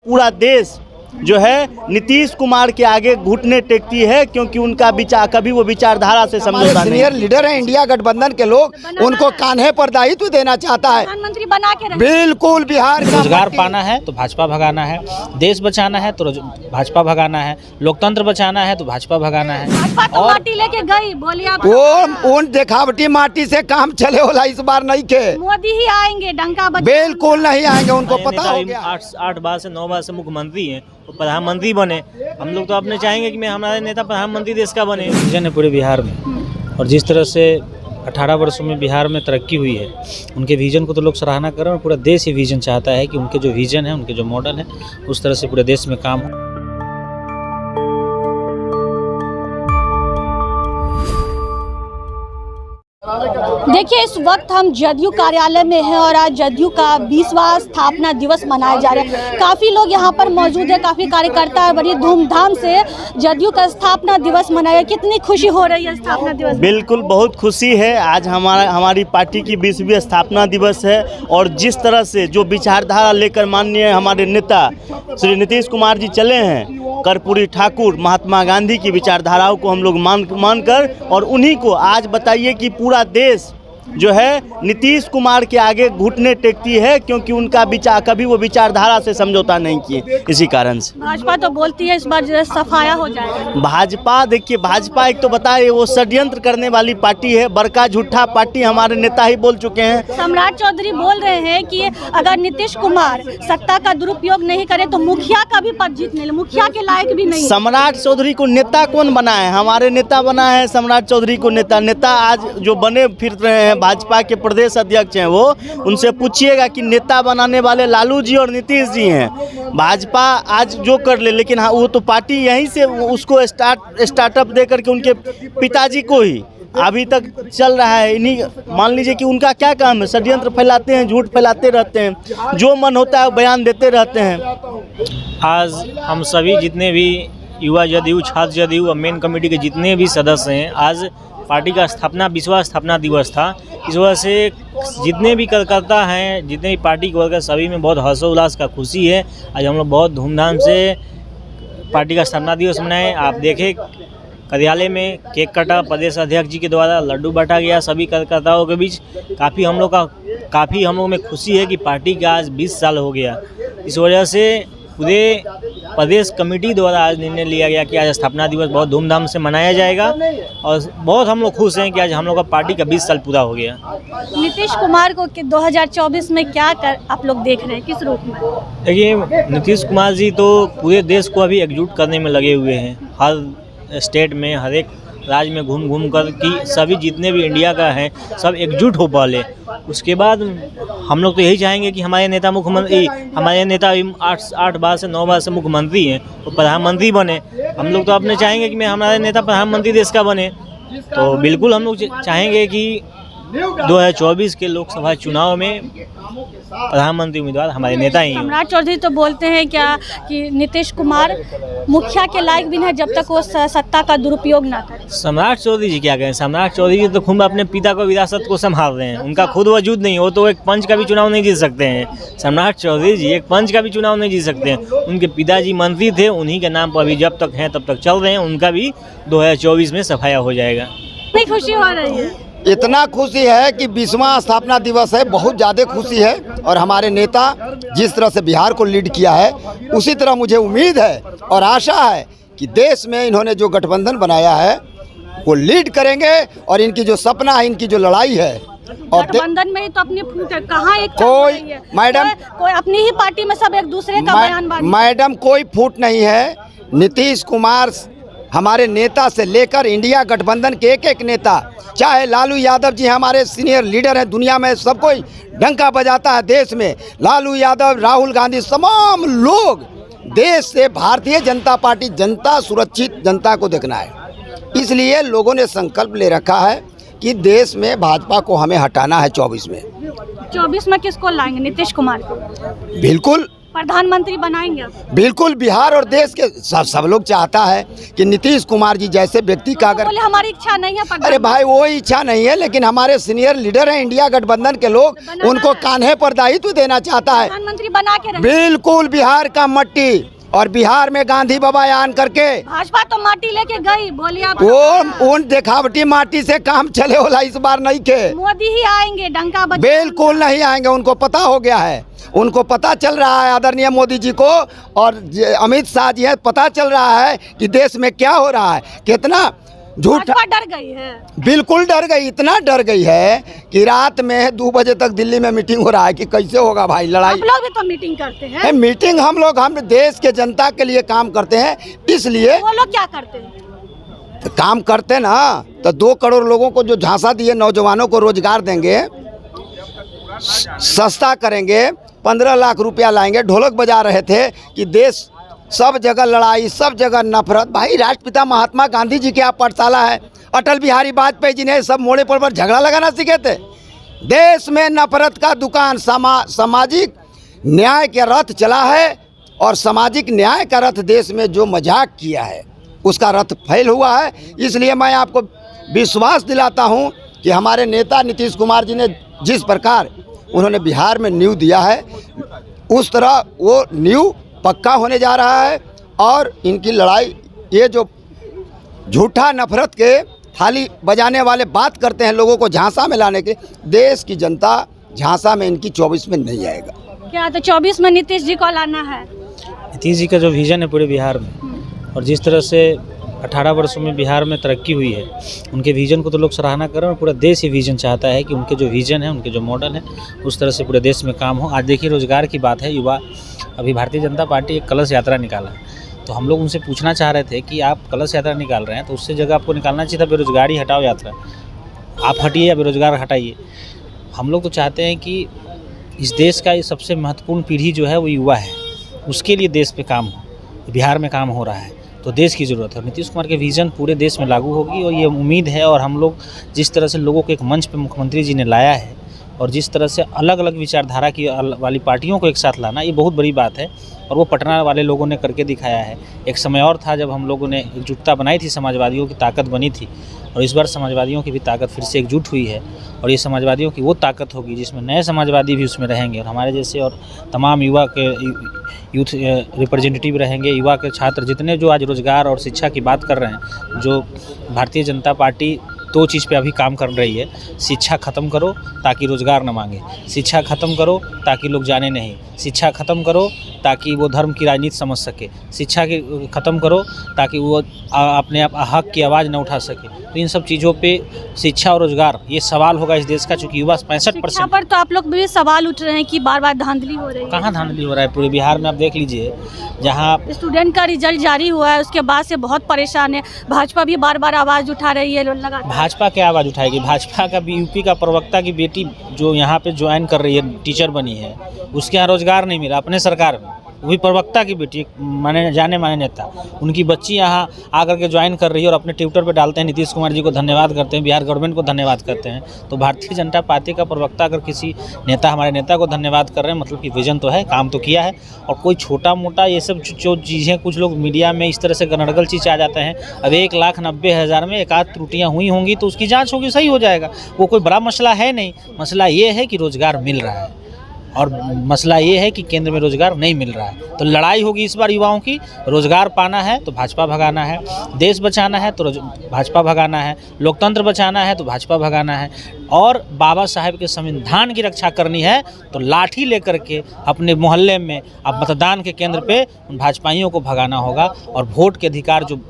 पूरा देश जो है नीतीश कुमार के आगे घुटने टेकती है, क्योंकि उनका विचार कभी वो विचारधारा से समझौता नहीं। सीनियर लीडर है इंडिया गठबंधन के लोग, उनको कान्हे पर दायित्व देना चाहता है, प्रधानमंत्री बना के बिल्कुल। बिहार का रोजगार पाना है तो भाजपा भगाना है, देश बचाना है तो भाजपा भगाना है, लोकतंत्र बचाना है तो भाजपा भगाना है। भाजपा तो माटी लेके गई, बोलिए आप। वो उन देखावटी माटी से काम चले वाला इस बार नहीं के मोदी ही आएंगे, डंका बजा। बिल्कुल नहीं आएंगे, उनको पता हो गया। 8 बार से 9 बार से मुख्यमंत्री हैं, वो प्रधानमंत्री बने। हम लोग तो अपने चाहेंगे कि हमारे नेता प्रधानमंत्री देश का बने। विजन है पूरे बिहार में, और जिस तरह से 18 वर्षों में बिहार में तरक्की हुई है, उनके विजन को तो लोग सराहना कर रहे हैं, और पूरा देश ही विजन चाहता है कि उनके जो विजन है, उनके जो मॉडल है, उस तरह से पूरे देश में काम हो। देखिए, इस वक्त हम जदयू कार्यालय में हैं और आज जदयू का 20वां स्थापना दिवस मनाया जा रहा है। काफ़ी लोग यहाँ पर मौजूद है, काफ़ी कार्यकर्ता बड़ी धूमधाम से जदयू का स्थापना दिवस मनाया। कितनी खुशी हो रही है स्थापना दिवस? बिल्कुल, बहुत खुशी है। आज हमारी पार्टी की 20वीं स्थापना दिवस है, और जिस तरह से जो विचारधारा लेकर माननीय हमारे नेता श्री नीतीश कुमार जी चले हैं, कर्पूरी ठाकुर, महात्मा गांधी की विचारधाराओं को हम लोग मानकर, और उन्हीं को आज बताइए कि पूरा देश जो है नीतीश कुमार के आगे घुटने टेकती है, क्योंकि उनका विचार कभी वो विचारधारा से समझौता नहीं किए। इसी कारण से भाजपा तो बोलती है इस बार जो सफाया हो जाएगा। भाजपा, देखिए, भाजपा एक तो बताए वो षड्यंत्र करने वाली पार्टी है, बड़का झूठा पार्टी हमारे नेता ही बोल चुके हैं। सम्राट चौधरी बोल रहे हैं कि अगर नीतीश कुमार सत्ता का दुरुपयोग नहीं करे तो मुखिया का भी पद जीत नहीं, मुखिया के लायक भी नहीं। सम्राट चौधरी को नेता कौन बना है? हमारे नेता बना है सम्राट चौधरी को नेता आज जो बने फिर रहे हैं, भाजपा के प्रदेश अध्यक्ष हैं, वो उनसे पूछिएगा कि नेता बनाने वाले लालू जी और नीतीश जी हैं। भाजपा आज जो कर ले, लेकिन हाँ, वो तो पार्टी यहीं से उसको स्टार्टअप दे करके उनके पिताजी को ही अभी तक चल रहा है। इन्हीं, मान लीजिए कि उनका क्या काम है, षड्यंत्र फैलाते हैं, झूठ फैलाते रहते हैं, जो मन होता है बयान देते रहते हैं। आज हम सभी जितने भी युवा जदयू, छात्र जदयू और मेन कमेटी के जितने भी सदस्य हैं, आज पार्टी का 20वां स्थापना दिवस था। इस वजह से जितने भी कार्यकर्ता हैं, जितने भी पार्टी के वर्कर, सभी में बहुत हर्षोल्लास का खुशी है। आज हम लोग बहुत धूमधाम से पार्टी का स्थापना दिवस मनाए। आप देखें, कार्यालय में केक कटा, प्रदेश अध्यक्ष जी के द्वारा लड्डू बांटा गया सभी कार्यकर्ताओं के बीच। काफ़ी हम लोग में खुशी है कि पार्टी का आज 20 साल हो गया। इस वजह से पूरे प्रदेश कमेटी द्वारा आज निर्णय लिया गया कि आज स्थापना दिवस बहुत धूमधाम से मनाया जाएगा, और बहुत हम लोग खुश हैं कि आज हम लोग का पार्टी का 20 साल पूरा हो गया। नीतीश कुमार को 2024 में क्या आप लोग देख रहे हैं, किस रूप में? देखिए, नीतीश कुमार जी तो पूरे देश को अभी एकजुट करने में लगे हुए हैं। हर स्टेट में, हर एक राज्य में घूम कर कि सभी जितने भी इंडिया का हैं सब एकजुट हो पहले। उसके बाद हम लोग तो यही चाहेंगे कि हमारे नेता 8 बार से 9 बार से मुख्यमंत्री हैं, वो प्रधानमंत्री बने। हम लोग तो अपने चाहेंगे कि हमारे नेता प्रधानमंत्री देश का बने। तो बिल्कुल हम लोग चाहेंगे कि 2024 के लोकसभा चुनाव में प्रधानमंत्री उम्मीदवार हमारे नेता ही हैं। सम्राट चौधरी तो बोलते हैं क्या कि नीतीश कुमार मुखिया के लायक भी नहीं जब तक वो सत्ता का दुरुपयोग ना करे। सम्राट चौधरी जी क्या कहें? सम्राट चौधरी जी तो खुद अपने पिता को विरासत को संभाल रहे हैं, उनका खुद वजूद नहीं, वो तो एक पंच का भी चुनाव नहीं जीत सकते हैं। सम्राट चौधरी जी एक पंच का भी चुनाव नहीं जीत सकते हैं। उनके पिताजी मंत्री थे, उन्हीं के नाम पर अभी जब तक हैं तब तक चल रहे हैं। उनका भी 2024 में सफाया हो जाएगा। कितनी खुशी हो रही है? इतना खुशी है कि 20वां स्थापना दिवस है, बहुत ज़्यादा खुशी है। और हमारे नेता जिस तरह से बिहार को लीड किया है, उसी तरह मुझे उम्मीद है और आशा है कि देश में इन्होंने जो गठबंधन बनाया है वो लीड करेंगे, और इनकी जो सपना है, इनकी जो लड़ाई है, और गठबंधन में तो अपनी फूट है, कहाँ एक कोई मैडम कोई अपनी ही पार्टी में सब एक दूसरे का बयान बांट। मैडम, कोई फूट नहीं है। नीतीश कुमार हमारे नेता से लेकर इंडिया गठबंधन के एक नेता, चाहे लालू यादव जी हमारे सीनियर लीडर हैं, दुनिया में सब कोई डंका बजाता है देश में। लालू यादव, राहुल गांधी, तमाम लोग देश से भारतीय जनता पार्टी, जनता सुरक्षित, जनता को देखना है। इसलिए लोगों ने संकल्प ले रखा है कि देश में भाजपा को हमें हटाना है। 24 में किसको लाएंगे? नीतीश कुमार को। बिल्कुल, प्रधानमंत्री बनाएंगे आप? बिल्कुल, बिहार और देश के सब लोग चाहता है कि नीतीश कुमार जी जैसे व्यक्ति का अगर बोले हमारी इच्छा नहीं है अरे प्रधानमंत्री। भाई वो इच्छा नहीं है, लेकिन हमारे सीनियर लीडर हैं इंडिया गठबंधन के लोग, बनाना उनको है। कान्हे पर दायित्व देना चाहता है। प्रधानमंत्री बना के रहे। बिल्कुल, बिहार का मट्टी और बिहार में गांधी बाबा आन करके भाजपा तो माटी लेके गई, बोलिए आप। वो उन दिखावटी माटी से काम चले वाला इस बार नहीं के, मोदी ही आएंगे डंका बजा। बिल्कुल नहीं आएंगे। उनको पता हो गया है, उनको पता चल रहा है आदरणीय मोदी जी को और अमित शाह जी है, पता चल रहा है कि देश में क्या हो रहा है, कितना झूठ। भाजपा डर गई है। बिल्कुल डर गई, इतना डर गई है कि रात में 2 बजे तक दिल्ली में मीटिंग हो रहा है कि कैसे होगा भाई लड़ाई। आप लोग भी तो मीटिंग करते हैं। मीटिंग हम देश के जनता के लिए काम करते हैं, इसलिए वो लोग क्या करते हैं? काम करते ना तो 2 करोड़ लोगों को जो झांसा दिए, नौजवानों को रोजगार देंगे, सस्ता करेंगे, 15 लाख रुपया लाएंगे। ढोलक बजा रहे थे कि देश सब जगह लड़ाई, सब जगह नफरत। भाई राष्ट्रपिता महात्मा गांधी जी की आप पाठशाला है, अटल बिहारी वाजपेयी जी ने सब मोड़े पर झगड़ा लगाना सीखे थे। देश में नफरत का दुकान, सामाजिक न्याय के रथ चला है और सामाजिक न्याय का रथ देश में जो मजाक किया है उसका रथ फैल हुआ है। इसलिए मैं आपको विश्वास दिलाता हूं कि हमारे नेता नीतीश कुमार जी ने जिस प्रकार उन्होंने बिहार में नींव दिया है, उस तरह वो नींव पक्का होने जा रहा है। और इनकी लड़ाई, ये जो झूठा नफरत के थाली बजाने वाले बात करते हैं लोगों को झांसा में लाने के, देश की जनता झांसा में इनकी 24 में नहीं आएगा। क्या तो 24 में नीतीश जी को लाना है? नीतीश जी का जो विज़न है पूरे बिहार में, और जिस तरह से 18 वर्षों में बिहार में तरक्की हुई है, उनके विज़न को तो लोग सराहना कर रहे हैं और पूरा देश ही विज़न चाहता है कि उनके जो विज़न है, उनके जो मॉडल है, उस तरह से पूरे देश में काम हो। आज देखिए रोज़गार की बात है, युवा अभी भारतीय जनता पार्टी एक कलश यात्रा निकाला है, तो हम लोग उनसे पूछना चाह रहे थे कि आप कलश यात्रा निकाल रहे हैं तो उससे जगह आपको निकालना चाहिए था बेरोजगारी हटाओ यात्रा। आप हटिए या बेरोजगार हटाइए। हम लोग तो चाहते हैं कि इस देश का ये सबसे महत्वपूर्ण पीढ़ी जो है वो युवा है, उसके लिए देश पे काम हो, बिहार में काम हो रहा है तो देश की ज़रूरत है। नीतीश कुमार के विज़न पूरे देश में लागू होगी और ये उम्मीद है। और हम लोग जिस तरह से लोगों को एक मंच पे मुख्यमंत्री जी ने लाया है और जिस तरह से अलग अलग विचारधारा की वाली पार्टियों को एक साथ लाना, ये बहुत बड़ी बात है और वो पटना वाले लोगों ने करके दिखाया है। एक समय और था जब हम लोगों ने एकजुटता बनाई थी, समाजवादियों की ताकत बनी थी, और इस बार समाजवादियों की भी ताकत फिर से एकजुट हुई है और ये समाजवादियों की वो ताकत होगी जिसमें नए समाजवादी भी उसमें रहेंगे और हमारे जैसे और तमाम युवा के यूथ रिप्रेजेंटेटिव रहेंगे। युवा के छात्र जितने जो आज रोज़गार और शिक्षा की बात कर रहे हैं, जो भारतीय जनता पार्टी 2 चीज़ पे अभी काम कर रही है। शिक्षा ख़त्म करो ताकि रोज़गार न मांगे, शिक्षा ख़त्म करो ताकि लोग जाने नहीं, शिक्षा ख़त्म करो ताकि वो धर्म की राजनीति समझ सके, शिक्षा की ख़त्म करो ताकि वो अपने आप हक की आवाज़ न उठा सके। तो इन सब चीज़ों पे शिक्षा और रोज़गार ये सवाल होगा इस देश का, चूँकि युवा 65% पर तो आप लोग भी सवाल उठ रहे हैं कि बार बार धांधली हो रही है। कहाँ धांधली हो रहा है? पूरे बिहार में आप देख लीजिए, जहाँ स्टूडेंट का रिजल्ट जारी हुआ है उसके बाद से बहुत परेशान है। भाजपा भी बार बार आवाज़ उठा रही है लगातार। भाजपा क्या आवाज़ उठाएगी? भाजपा का भी यूपी का प्रवक्ता की बेटी जो यहाँ पे ज्वाइन कर रही है, टीचर बनी है, उसके यहाँ रोज़गार नहीं मिला अपने सरकार में, वो भी प्रवक्ता की बेटी, माने जाने माने नेता, उनकी बच्ची यहाँ आकर के ज्वाइन कर रही है और अपने ट्विटर पे डालते हैं नीतीश कुमार जी को धन्यवाद करते हैं, बिहार गवर्नमेंट को धन्यवाद करते हैं। तो भारतीय जनता पार्टी का प्रवक्ता अगर किसी नेता, हमारे नेता को धन्यवाद कर रहे हैं, मतलब कि विजन तो है, काम तो किया है। और कोई छोटा मोटा ये सब जो चीज़ें कुछ लोग मीडिया में इस तरह से गनड़गल चीज़ आ जाते हैं, अब 1,90,000 में 1 आध त्रुटियाँ हुई होंगी तो उसकी जाँच होगी, सही हो जाएगा, वो कोई बड़ा मसला है नहीं। मसला ये है कि रोज़गार मिल रहा है और मसला ये है कि केंद्र में रोज़गार नहीं मिल रहा है। तो लड़ाई होगी इस बार युवाओं की। रोज़गार पाना है तो भाजपा भगाना है, देश बचाना है तो भाजपा भगाना है, लोकतंत्र बचाना है तो भाजपा भगाना है, और बाबा साहेब के संविधान की रक्षा करनी है तो लाठी लेकर के अपने मोहल्ले में अब मतदान के केंद्र पे उन भाजपाइयों को भगाना होगा। और वोट के अधिकार जो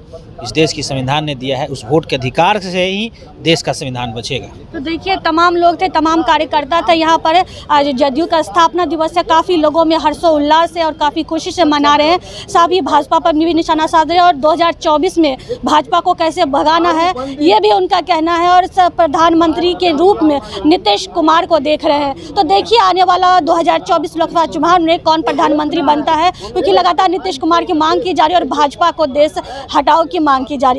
इस देश की संविधान ने दिया है, उस वोट के अधिकार से ही देश का संविधान बचेगा। तो देखिए तमाम लोग थे, तमाम कार्यकर्ता थे यहाँ पर। आज जदयू का स्थापना दिवस है, काफ़ी लोगों में हर्षोल्लास से और काफ़ी खुशी से मना रहे हैं। सभी भाजपा पर भी निशाना साध रहे हैं और 2024 में भाजपा को कैसे भगाना है ये भी उनका कहना है। और प्रधानमंत्री के रूप में नीतीश कुमार को देख रहे हैं। तो देखिए आने वाला 2024 लोकसभा चुनाव में कौन प्रधानमंत्री बनता है, क्योंकि लगातार नीतीश कुमार की मांग की जा रही है और भाजपा को देश हटाओ की मांग की जा रही है।